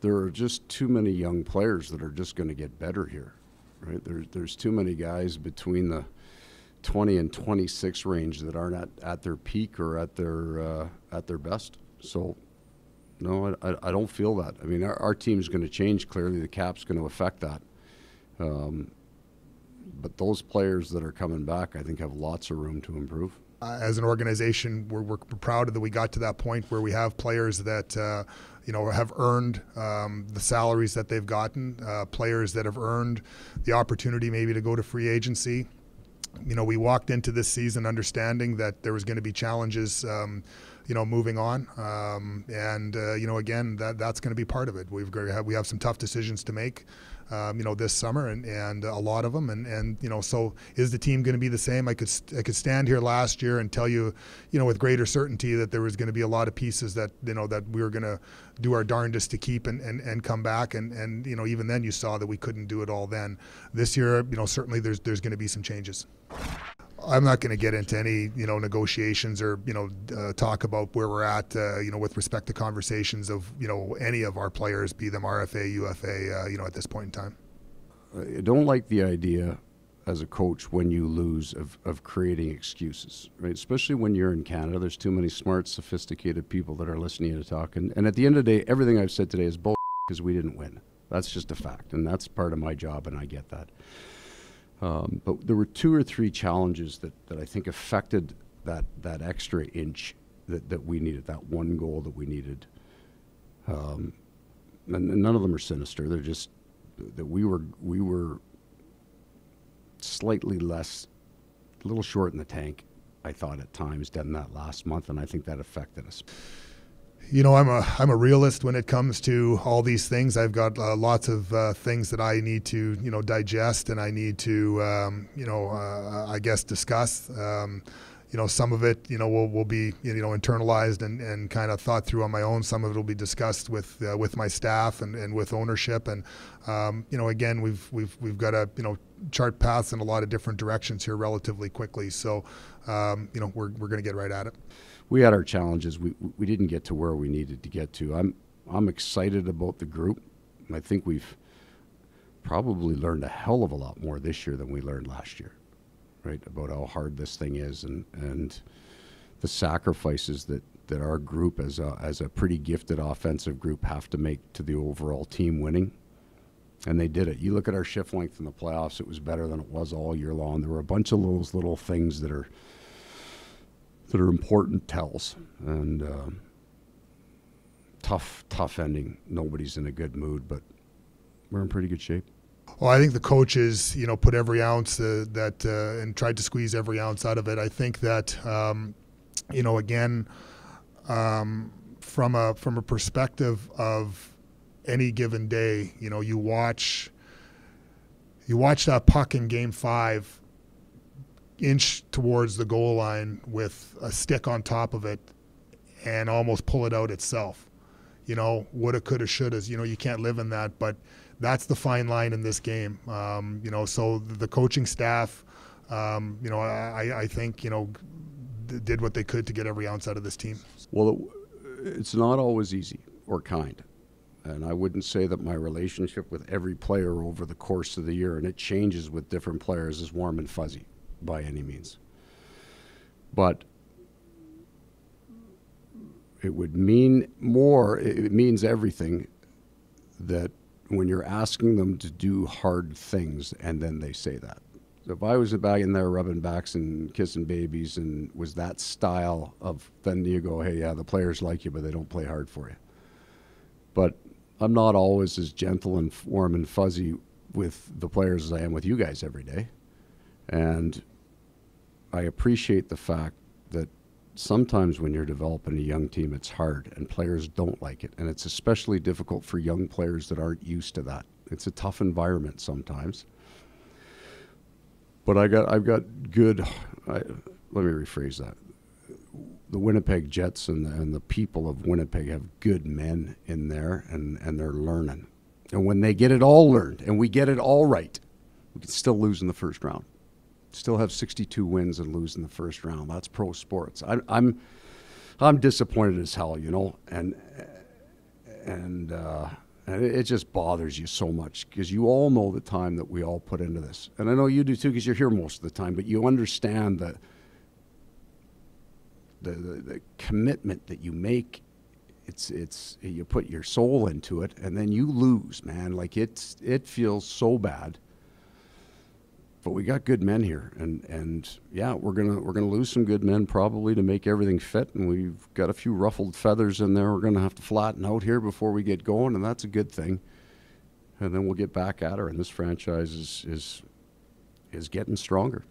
there are just too many young players that are just going to get better here, right? There's too many guys between the 20 and 26 range that aren't at their peak or at their best. So, no, I don't feel that. I mean, our team's going to change. Clearly, the cap's going to affect that. But those players that are coming back, I think, have lots of room to improve. As an organization, we're proud that we got to that point where we have players that have earned the salaries that they've gotten, players that have earned the opportunity maybe to go to free agency. We walked into this season understanding that there was going to be challenges, moving on, again, that's going to be part of it. We have some tough decisions to make, this summer, and a lot of them, and so is the team going to be the same? I could stand here last year and tell you, with greater certainty that there was going to be a lot of pieces that that we were going to do our darndest to keep and come back, and even then you saw that we couldn't do it all then. This year, certainly there's going to be some changes. I'm not going to get into any, negotiations or, talk about where we're at, with respect to conversations of, any of our players, be them RFA, UFA, at this point in time. I don't like the idea as a coach when you lose of creating excuses, right? Especially when you're in Canada. There's too many smart, sophisticated people that are listening to talk. And at the end of the day, everything I've said today is bull because we didn't win. That's just a fact. And that's part of my job, and I get that. But there were 2 or 3 challenges that I think affected that extra inch that we needed, that one goal that we needed. And none of them are sinister. They're just that we were slightly less, a little short in the tank, I thought at times, than that last month, and I think that affected us. I'm a realist when it comes to all these things. I've got lots of things that I need to digest, and I need to I guess discuss. Some of it will be internalized and kind of thought through on my own. Some of it will be discussed with my staff and with ownership. And again, we've got to chart paths in a lot of different directions here relatively quickly. So we're going to get right at it. We had our challenges. We didn't get to where we needed to get to. I'm excited about the group. I think we've probably learned a hell of a lot more this year than we learned last year, right? About how hard this thing is and the sacrifices that our group as a pretty gifted offensive group have to make to the overall team winning. And they did it. You look at our shift length in the playoffs, it was better than it was all year long. There were a bunch of those little things that are important tells, and tough ending. Nobody's in a good mood, but we're in pretty good shape. Well, I think the coaches, put every ounce and tried to squeeze every ounce out of it. I think that, again, from a perspective of any given day, you watch that puck in Game 5 inch towards the goal line with a stick on top of it and almost pull it out itself. Woulda, coulda, shouldas. You can't live in that, but that's the fine line in this game. So the coaching staff, I think, did what they could to get every ounce out of this team. Well, it's not always easy or kind. And I wouldn't say that my relationship with every player over the course of the year, and it changes with different players, is warm and fuzzy by any means. But it would mean more, it means everything, that when you're asking them to do hard things and then they say that. So if I was back in there rubbing backs and kissing babies and was that style of, then you go, hey, yeah, the players like you, but they don't play hard for you. But I'm not always as gentle and warm and fuzzy with the players as I am with you guys every day. And I appreciate the fact that sometimes when you're developing a young team, it's hard and players don't like it. And it's especially difficult for young players that aren't used to that. It's a tough environment sometimes. But let me rephrase that. The Winnipeg Jets and the people of Winnipeg have good men in there, and they're learning. And when they get it all learned and we get it all right, we can still lose in the first round. Still have 62 wins and lose in the first round. That's pro sports. I'm disappointed as hell, and And it just bothers you so much because you all know the time that we all put into this. And I know you do too because you're here most of the time, but you understand the commitment that you make. It's you put your soul into it and then you lose, man. Like it feels so bad. But we got good men here, and yeah, we're gonna lose some good men probably to make everything fit, and we've got a few ruffled feathers in there. We're gonna have to flatten out here before we get going, and that's a good thing. And then we'll get back at her, and this franchise is getting stronger.